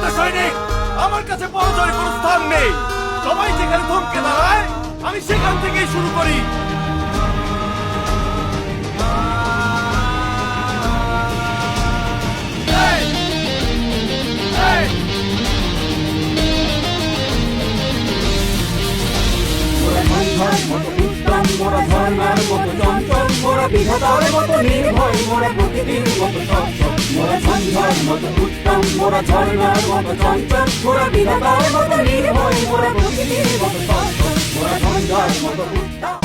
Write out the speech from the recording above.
প্রকৃত সৈনিক, আমার কাছে পরাজয়ের কোনো স্থান নেই। সবাই যেখানে থমকে দাঁড়ায় আমি সেখান থেকেই শুরু করি। মোরা ঝর্ণার মতো চঞ্চল, মোরা বিধাতার মতো নির্ভয়, মোরা প্রকৃতির মতো সচ্ছল। মোরা সন্ধ্যার মতো উত্তম, মোরা ঝর্ণার মতো চঞ্চল, মোরা বিধাতার মতো নির্ভয়, মোরা প্রকৃতির মতো সচ্ছল। মোরা সন্ধ্যার মতো উত্তম।